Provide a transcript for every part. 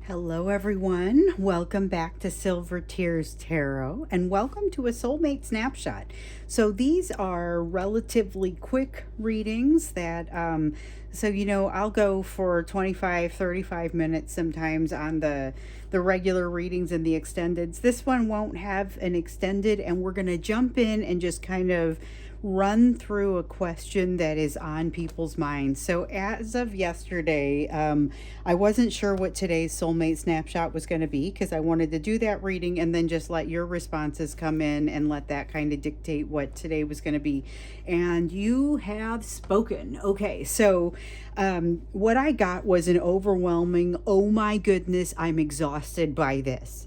Hello, everyone. Welcome back to Silver Tears Tarot, and welcome to a Soulmate Snapshot. So these are relatively quick readings that, I'll go for 25, 35 minutes sometimes on the regular readings and the extendeds. This one won't have an extended, and we're going to jump in and just kind of run through a question that is on people's minds. So as of yesterday, I wasn't sure what today's Soulmate Snapshot was going to be because I wanted to do that reading and then just let your responses come in and let that kind of dictate what today was going to be. And you have spoken. Okay, so what I got was an overwhelming, oh my goodness, I'm exhausted by this.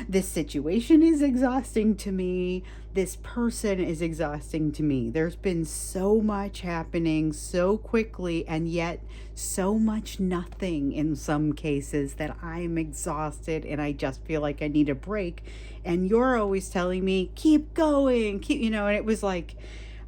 This situation is exhausting to me. This person is exhausting to me. There's been so much happening so quickly, and yet so much nothing in some cases that I'm exhausted and I just feel like I need a break. And you're always telling me, keep going, and it was like,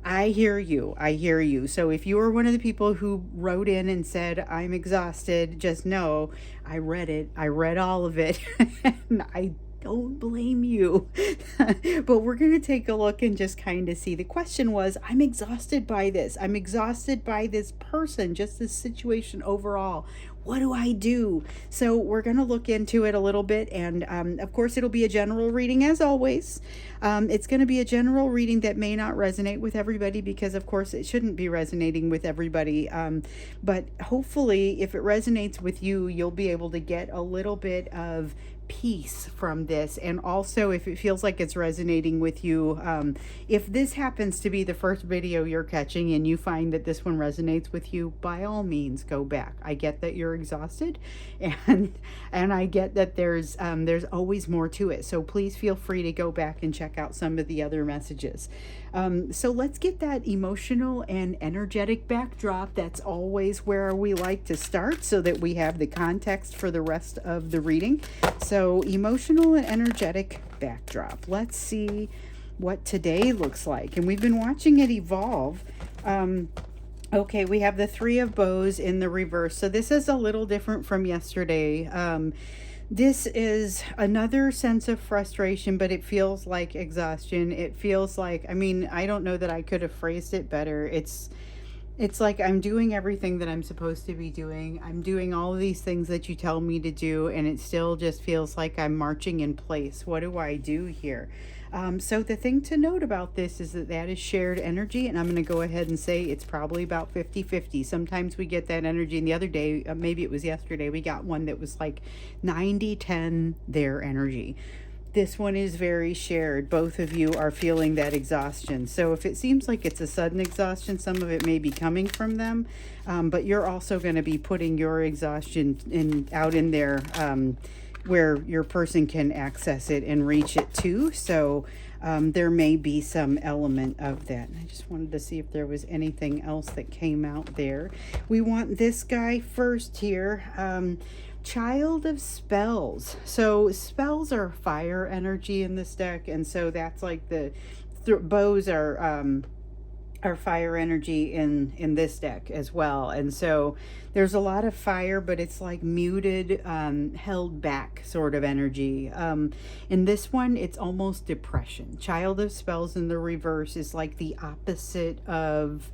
I hear you. I hear you. So if you were one of the people who wrote in and said, I'm exhausted, just know I read it. I read all of it. And I don't blame you. But we're going to take a look and just kind of see. The question was, I'm exhausted by this. I'm exhausted by this person, just this situation overall. What do I do? So we're going to look into it a little bit. And of course, it'll be a general reading as always. It's going to be a general reading that may not resonate with everybody because, of course, it shouldn't be resonating with everybody. But hopefully, if it resonates with you, you'll be able to get a little bit of peace from this. And also, if it feels like it's resonating with you, if this happens to be the first video you're catching and you find that this one resonates with you, by all means go back. I get that you're exhausted, and I get that there's always more to it, so please feel free to go back and check out some of the other messages. So let's get that emotional and energetic backdrop. That's always where we like to start so that we have the context for the rest of the reading. So emotional and energetic backdrop. Let's see what today looks like. And we've been watching it evolve. Okay, we have the Three of Bows in the reverse. So this is a little different from yesterday. This is another sense of frustration, but it feels like exhaustion. It feels like, I don't know that I could have phrased it better. It's like I'm doing everything that I'm supposed to be doing. I'm doing all of these things that you tell me to do, and it still just feels like I'm marching in place. What do I do here? So the thing to note about this is that is shared energy, and I'm going to go ahead and say it's probably about 50-50. Sometimes we get that energy, and the other day, maybe it was yesterday, we got one that was like 90-10 their energy. This one is very shared. Both of you are feeling that exhaustion. So if it seems like it's a sudden exhaustion, some of it may be coming from them, but you're also going to be putting your exhaustion out in there where your person can access it and reach it too. So there may be some element of that. And I just wanted to see if there was anything else that came out there. We want this guy first here. Child of Spells. So spells are fire energy in this deck, and so that's like the bows are fire energy in this deck as well. And so there's a lot of fire, but it's like muted, held back sort of energy. In this one, it's almost depression. Child of Spells in the reverse is like the opposite of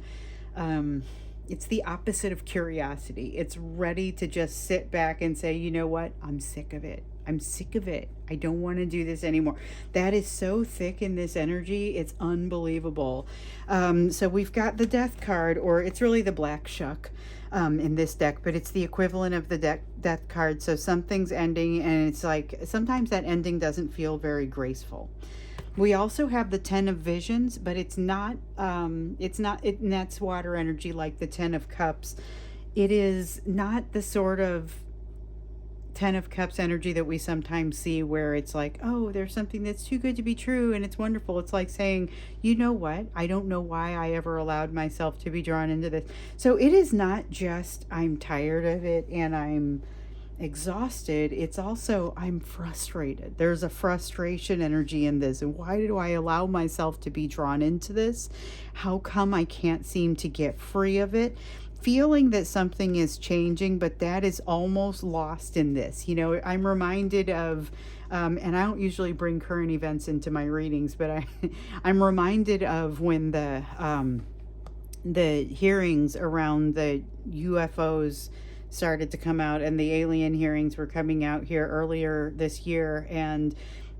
it's the opposite of curiosity. It's ready to just sit back and say, you know what? I'm sick of it. I'm sick of it. I don't want to do this anymore. That is so thick in this energy. It's unbelievable. So we've got the Death card, or it's really the Black Shuck in this deck, but it's the equivalent of the Death card. So something's ending, and it's like sometimes that ending doesn't feel very graceful. We also have the Ten of Visions, but it's not, and that's water energy like the Ten of Cups. It is not the sort of Ten of Cups energy that we sometimes see where it's like, oh, there's something that's too good to be true and it's wonderful. It's like saying, you know what? I don't know why I ever allowed myself to be drawn into this. So it is not just I'm tired of it and I'm exhausted. It's also I'm frustrated. There's a frustration energy in this. And why do I allow myself to be drawn into this? How come I can't seem to get free of it? feeling that something is changing, but that is almost lost in this. You know, I'm reminded of, and I don't usually bring current events into my readings, but I'm reminded of when the hearings around the UFOs started to come out, and the alien hearings were coming out here earlier this year, and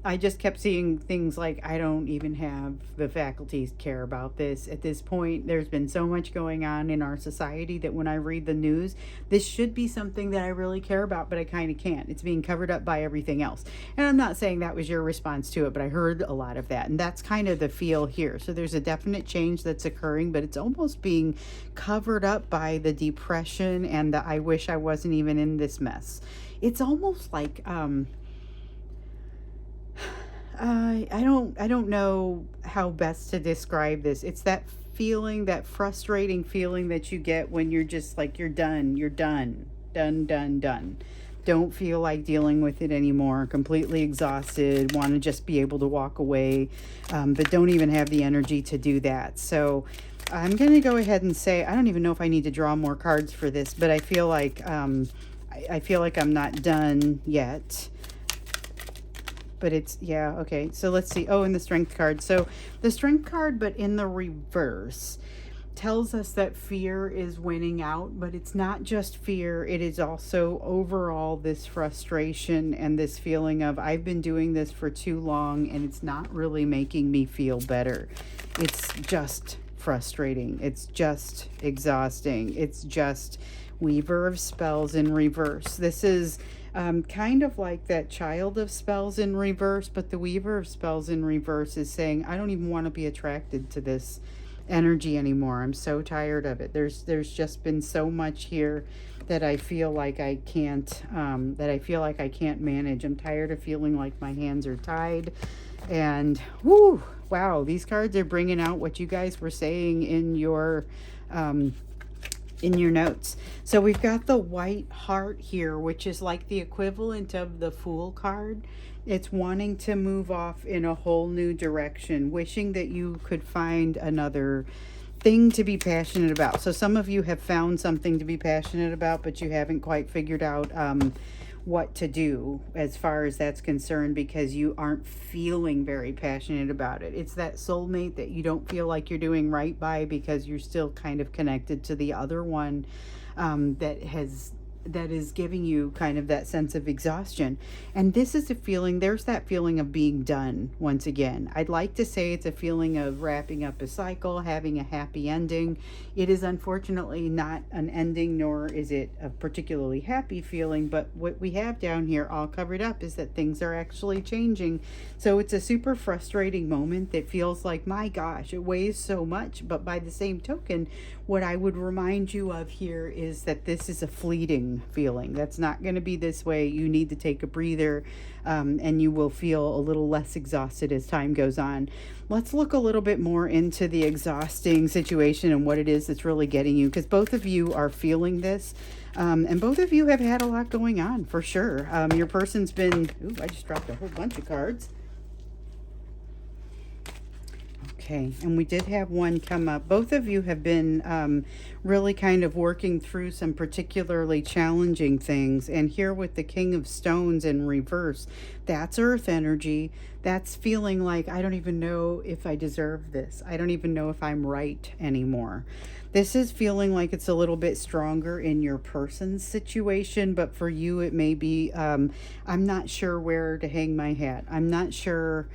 I just kept seeing things like, I don't even have the faculties to care about this at this point. There's been so much going on in our society that when I read the news, this should be something that I really care about, but I kind of can't. It's being covered up by everything else. And I'm not saying that was your response to it, but I heard a lot of that. And that's kind of the feel here. So there's a definite change that's occurring, but it's almost being covered up by the depression and the I wish I wasn't even in this mess. It's almost like, I don't know how best to describe this. It's that feeling, that frustrating feeling that you get when you're just like, you're done, done. Don't feel like dealing with it anymore, completely exhausted, want to just be able to walk away, but don't even have the energy to do that. So I'm going to go ahead and say, I don't even know if I need to draw more cards for this, but I feel like, I feel like I'm not done yet. But it's, yeah, okay. So let's see. Oh, and the strength card. So the strength card, but in the reverse, tells us that fear is winning out, but it's not just fear. It is also overall this frustration and this feeling of, I've been doing this for too long and it's not really making me feel better. It's just frustrating. It's just exhausting. It's just Weaver of Spells in reverse. This is kind of like that Child of Spells in reverse, but the Weaver of Spells in reverse is saying, I don't even want to be attracted to this energy anymore. I'm so tired of it. There's just been so much here that I feel like I can't manage. I'm tired of feeling like my hands are tied. And whoo, wow, these cards are bringing out what you guys were saying in your notes. So we've got the White Heart here, which is like the equivalent of the Fool card. It's wanting to move off in a whole new direction, wishing that you could find another thing to be passionate about. So some of you have found something to be passionate about, but you haven't quite figured out what to do as far as that's concerned, because you aren't feeling very passionate about it. It's that soulmate that you don't feel like you're doing right by, because you're still kind of connected to the other one that is giving you kind of that sense of exhaustion. And this is a feeling, there's that feeling of being done once again. I'd like to say it's a feeling of wrapping up a cycle, having a happy ending. It is unfortunately not an ending, nor is it a particularly happy feeling, but what we have down here all covered up is that things are actually changing. So it's a super frustrating moment that feels like, my gosh, it weighs so much. But by the same token, what I would remind you of here is that this is a fleeting feeling. That's not going to be this way. You need to take a breather, and you will feel a little less exhausted as time goes on. Let's look a little bit more into the exhausting situation and what it is that's really getting you, because both of you are feeling this, and both of you have had a lot going on for sure. Your person's been, ooh, I just dropped a whole bunch of cards. Okay, and we did have one come up. Both of you have been really kind of working through some particularly challenging things. And here with the King of Stones in reverse, that's earth energy. That's feeling like, I don't even know if I deserve this. I don't even know if I'm right anymore. This is feeling like it's a little bit stronger in your person's situation, but for you it may be, I'm not sure where to hang my hat. I'm not sure...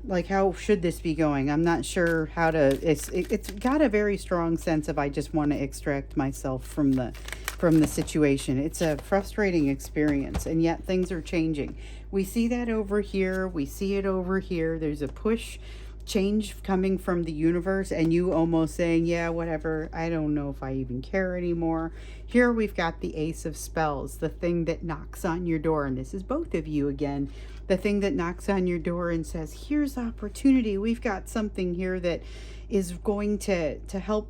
like, how should this be going? I'm not sure how to, it's got a very strong sense of, I just want to extract myself from the situation. It's a frustrating experience, and yet things are changing. We see that over here. We see it over here. There's a push change coming from the universe, and you almost saying, yeah, whatever, I don't know if I even care anymore. Here we've got the Ace of Spells, the thing that knocks on your door, and this is both of you again, the thing that knocks on your door and says, here's opportunity. We've got something here that is going to help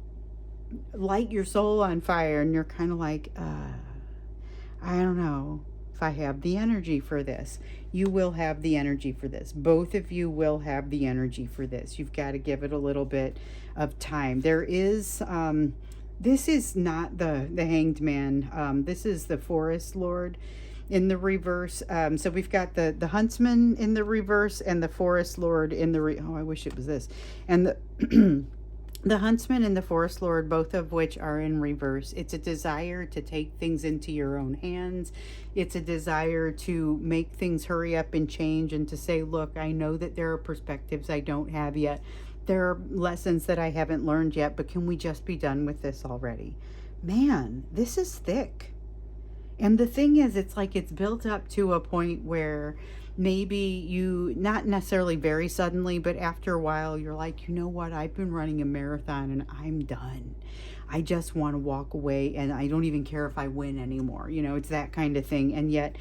light your soul on fire. And you're kind of like, I don't know if I have the energy for this. You will have the energy for this. Both of you will have the energy for this. You've got to give it a little bit of time. There is This is not the Hanged Man. This is the Forest Lord in the reverse. So we've got the Huntsman in the reverse and the Forest Lord in the oh, I wish it was this. And the the Huntsman and the Forest Lord, both of which are in reverse. It's a desire to take things into your own hands. It's a desire to make things hurry up and change, and to say, look, I know that there are perspectives I don't have yet. There are lessons that I haven't learned yet, but can we just be done with this already? Man, this is thick. And the thing is, it's like it's built up to a point where maybe you, not necessarily very suddenly, but after a while, you're like, you know what? I've been running a marathon and I'm done. I just want to walk away and I don't even care if I win anymore. You know, it's that kind of thing. And yet,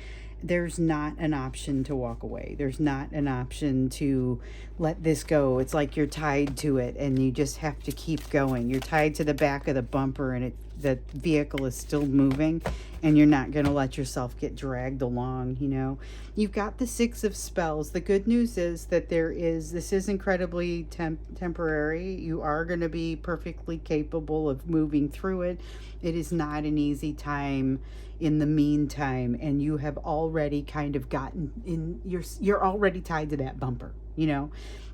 there's not an option to walk away. There's not an option to let this go. It's like you're tied to it and you just have to keep going. You're tied to the back of the bumper and the vehicle is still moving, and you're not going to let yourself get dragged along, you know. You've got the Six of Spells. The good news is that this is incredibly temporary. You are going to be perfectly capable of moving through it. It is not an easy time in the meantime, and you have already kind of gotten in, you're already tied to that bumper, you know.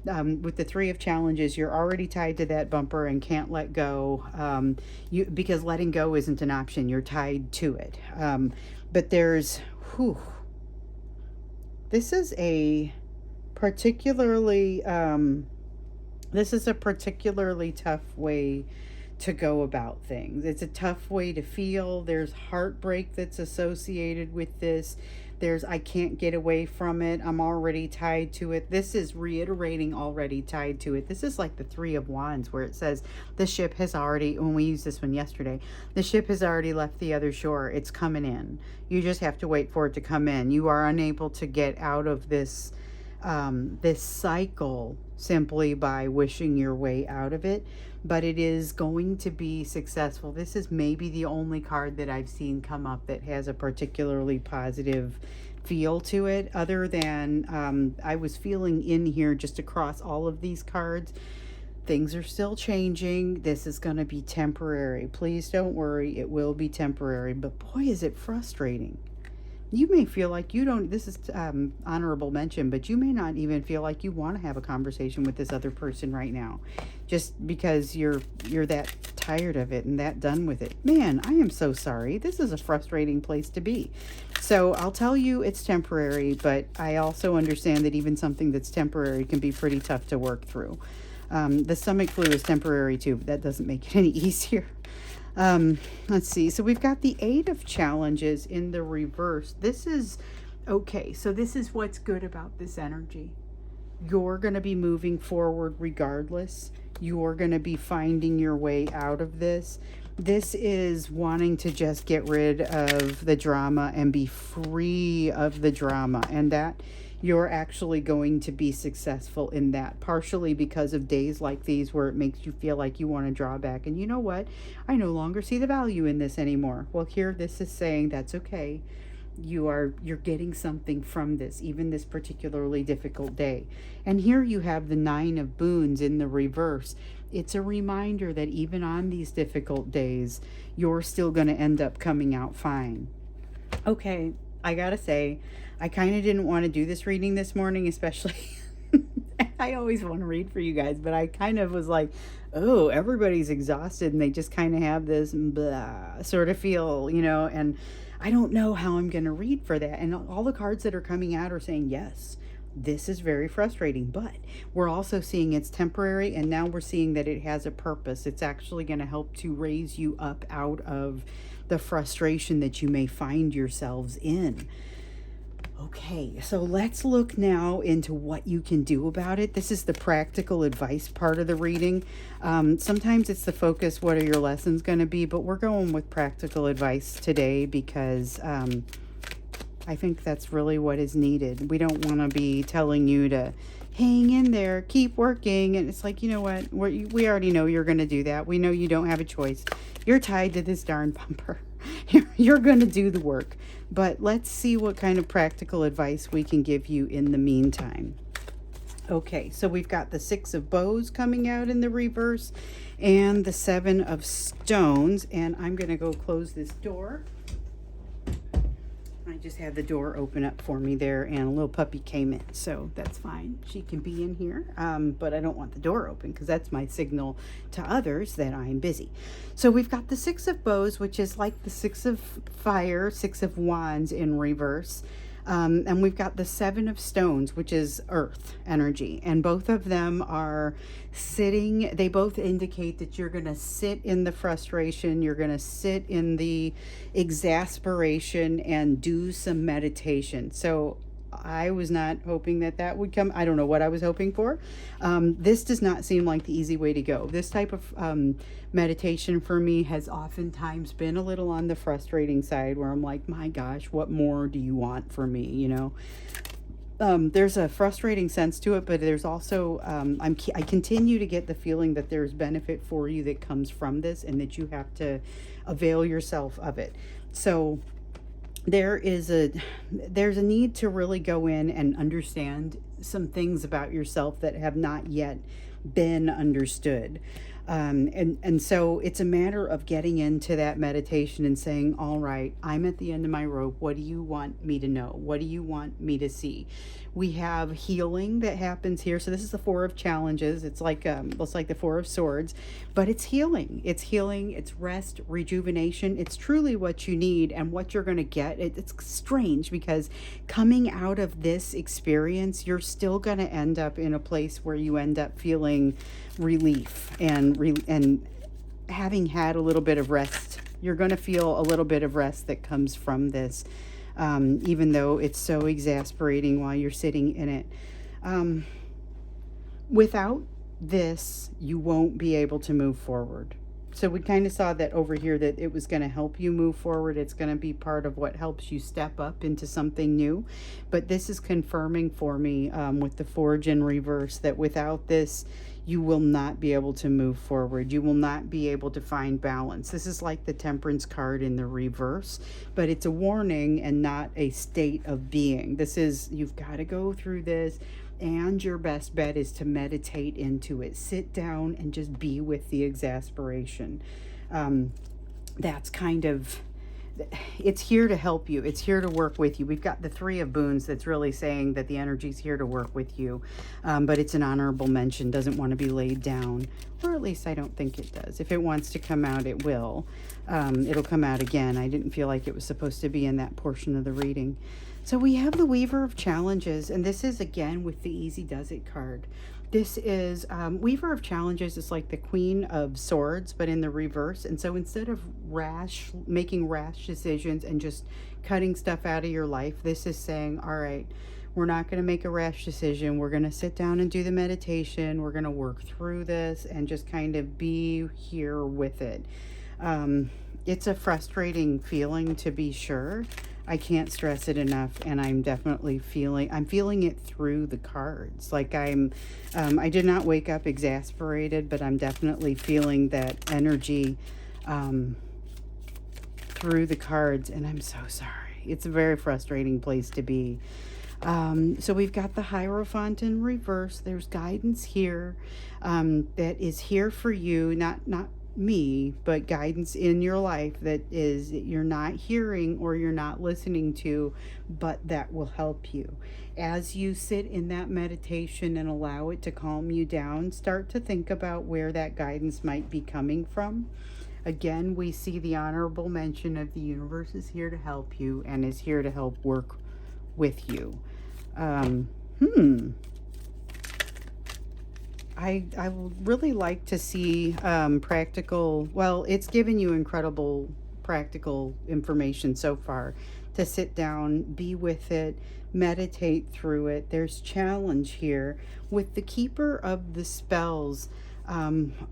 With the Three of Challenges, you're already tied to that bumper and can't let go, because letting go isn't an option. You're tied to it. But there's, this is a particularly tough way to go about things. It's a tough way to feel. There's heartbreak that's associated with this. There's, I can't get away from it. I'm already tied to it. This is reiterating already tied to it. This is like the Three of Wands, where it says the ship has already, when we used this one yesterday, the ship has already left the other shore. It's coming in. You just have to wait for it to come in. You are unable to get out of this this cycle simply by wishing your way out of it, but it is going to be successful. This is maybe the only card that I've seen come up that has a particularly positive feel to it, other than I was feeling in here just across all of these cards, things are still changing. This is going to be temporary. Please don't worry, it will be temporary. But boy, is it frustrating. You may feel like you don't, this is honorable mention, but you may not even feel like you want to have a conversation with this other person right now, just because you're that tired of it and that done with it. Man, I am so sorry. This is a frustrating place to be. So I'll tell you it's temporary, but I also understand that even something that's temporary can be pretty tough to work through. The stomach flu is temporary too, but that doesn't make it any easier. Let's see. So we've got the Eight of Challenges in the reverse. This is okay. So this is what's good about this energy. You're going to be moving forward regardless. You're going to be finding your way out of this. This is wanting to just get rid of the drama and be free of the drama, and that you're actually going to be successful in that, partially because of days like these where it makes you feel like you want to draw back. And you know what? I no longer see the value in this anymore. Well, here this is saying that's okay. You're getting something from this, even this particularly difficult day. And here you have the Nine of Boons in the reverse. It's a reminder that even on these difficult days, you're still going to end up coming out fine. Okay, I gotta say, I kind of didn't want to do this reading this morning, especially I always want to read for you guys, but I kind of was like, oh, everybody's exhausted and they just kind of have this blah sort of feel, you know, and I don't know how I'm going to read for that. And all the cards that are coming out are saying, yes, this is very frustrating, but we're also seeing it's temporary, and now we're seeing that it has a purpose. It's actually going to help to raise you up out of the frustration that you may find yourselves in. Okay, so let's look now into what you can do about it. This is the practical advice part of the reading. Sometimes it's the focus, what are your lessons going to be, but we're going with practical advice today because I think that's really what is needed. We don't want to be telling you to hang in there, keep working, and it's like, you know what, we already know you're going to do that. We know you don't have a choice. You're tied to this darn bumper. You're going to do the work. But let's see what kind of practical advice we can give you in the meantime. Okay, so we've got the Six of Bows coming out in the reverse and the Seven of Stones. And I'm going to go close this door. I just had the door open up for me there, and a little puppy came in, so that's fine. She can be in here, but I don't want the door open because that's my signal to others that I'm busy. So we've got the Six of Bows, which is like the Six of Fire, Six of Wands in reverse. And we've got the Seven of Stones, which is earth energy. And both of them are sitting, they both indicate that you're going to sit in the frustration, you're going to sit in the exasperation and do some meditation. So I was not hoping that that would come. I don't know what I was hoping for. This does not seem like the easy way to go. This type of meditation for me has oftentimes been a little on the frustrating side, where I'm like, my gosh, what more do you want from me? You know, there's a frustrating sense to it, but there's also, I continue to get the feeling that there's benefit for you that comes from this, and that you have to avail yourself of it. So there's a need to really go in and understand some things about yourself that have not yet been understood. And so it's a matter of getting into that meditation and saying, all right, I'm at the end of my rope. What do you want me to know? What do you want me to see? We have healing that happens here. So this is the Four of Challenges. It's like the Four of Swords, but it's healing. It's healing. It's rest, rejuvenation. It's truly what you need and what you're going to get. It's strange because coming out of this experience, you're still going to end up in a place where you end up feeling relief and having had a little bit of rest. You're going to feel a little bit of rest that comes from this. Even though it's so exasperating while you're sitting in it. Without this, you won't be able to move forward. So we kind of saw that over here, that it was going to help you move forward. It's going to be part of what helps you step up into something new. But this is confirming for me with the Forge in reverse that without this, you will not be able to move forward. You will not be able to find balance. This is like the Temperance card in the reverse, but it's a warning and not a state of being. This is, you've got to go through this, and your best bet is to meditate into it. Sit down and just be with the exasperation. That's kind of, it's here to help you. It's here to work with you. We've got the Three of Boons that's really saying that the energy's here to work with you. But it's an honorable mention, doesn't want to be laid down. Or at least I don't think it does. If it wants to come out, it will. It'll come out again. I didn't feel like it was supposed to be in that portion of the reading. So we have the Weaver of Challenges, and this is again with the Easy Does It card. This is Weaver of Challenges is like the Queen of Swords, but in the reverse. And so instead of making rash decisions and just cutting stuff out of your life, this is saying, all right, we're not going to make a rash decision. We're going to sit down and do the meditation. We're going to work through this and just kind of be here with it. It's a frustrating feeling, to be sure. I can't stress it enough, and I'm definitely feeling it through the cards. Like I did not wake up exasperated, but I'm definitely feeling that energy through the cards, and I'm so sorry. It's a very frustrating place to be. So we've got the Hierophant in reverse. There's guidance here that is here for you, not me, but guidance in your life that you're not hearing or you're not listening to, but that will help you. As you sit in that meditation and allow it to calm you down, start to think about where that guidance might be coming from. Again, we see the honorable mention of the universe is here to help you and is here to help work with you. I would really like to see practical, well, it's given you incredible practical information so far to sit down, be with it, meditate through it. There's challenge here. With the Keeper of the Spells,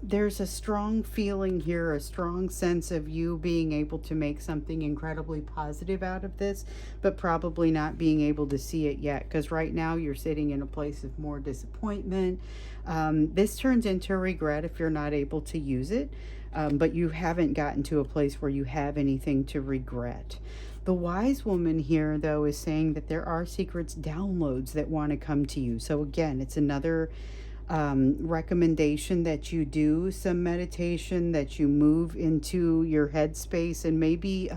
there's a strong feeling here, a strong sense of you being able to make something incredibly positive out of this, but probably not being able to see it yet, because right now you're sitting in a place of more disappointment. This turns into regret if you're not able to use it, but you haven't gotten to a place where you have anything to regret. The wise woman here, though, is saying that there are secrets downloads that want to come to you. So again, it's another recommendation that you do some meditation, that you move into your headspace, and maybe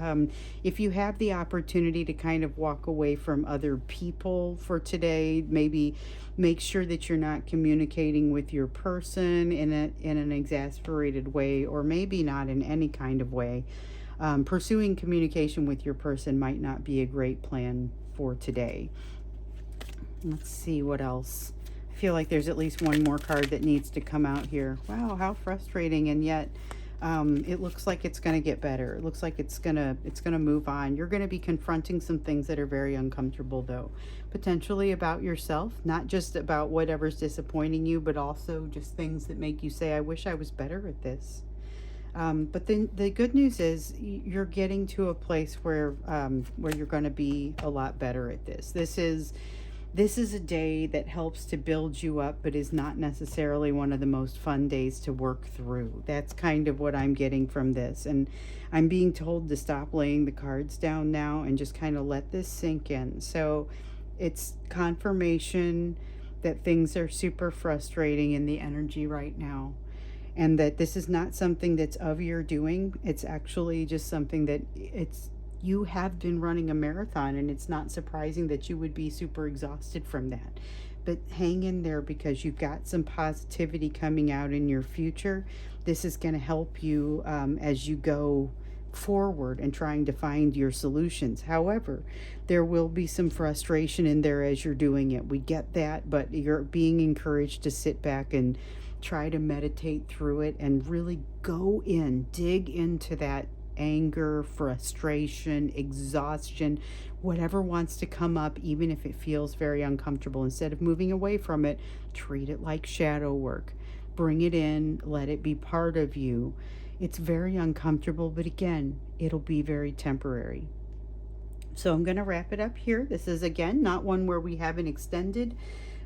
if you have the opportunity to kind of walk away from other people for today, maybe make sure that you're not communicating with your person in an exasperated way, or maybe not in any kind of way. Pursuing communication with your person might not be a great plan for today. Let's see what else. I feel like there's at least one more card that needs to come out here. Wow, how frustrating, and yet it looks like it's going to get better. It looks like it's gonna move on. You're going to be confronting some things that are very uncomfortable, though, potentially about yourself, not just about whatever's disappointing you, but also just things that make you say, I wish I was better at this. But then the good news is you're getting to a place where you're going to be a lot better at this. This is a day that helps to build you up, but is not necessarily one of the most fun days to work through. That's kind of what I'm getting from this. And I'm being told to stop laying the cards down now and just kind of let this sink in. So it's confirmation that things are super frustrating in the energy right now, and that this is not something that's of your doing. It's actually just something that you have been running a marathon, and it's not surprising that you would be super exhausted from that. But hang in there, because you've got some positivity coming out in your future. This is going to help you as you go forward and trying to find your solutions. However, there will be some frustration in there as you're doing it. We get that, but you're being encouraged to sit back and try to meditate through it and really go in, dig into that anger, frustration, exhaustion, whatever wants to come up, even if it feels very uncomfortable. Instead of moving away from it, treat it like shadow work. Bring it in, let it be part of you. It's very uncomfortable, but again, it'll be very temporary. So I'm going to wrap it up here. This is, again, not one where we have an extended.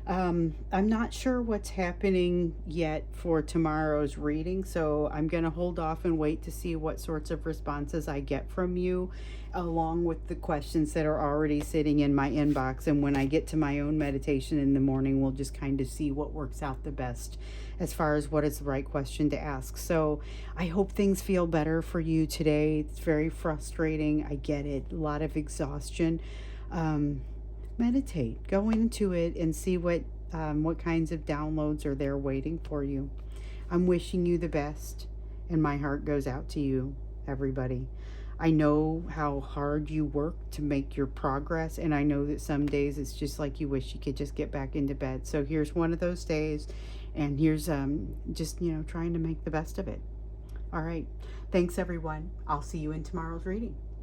I'm not sure what's happening yet for tomorrow's reading, so I'm going to hold off and wait to see what sorts of responses I get from you, along with the questions that are already sitting in my inbox. And when I get to my own meditation in the morning, we'll just kind of see what works out the best as far as what is the right question to ask. So I hope things feel better for you today. It's very frustrating. I get it. A lot of exhaustion. Meditate, go into it and see what kinds of downloads are there waiting for you. I'm wishing you the best, and my heart goes out to you, everybody. I know how hard you work to make your progress, and I know that some days it's just like you wish you could just get back into bed. So here's one of those days, and here's just trying to make the best of it. All right, thanks everyone. I'll see you in tomorrow's reading.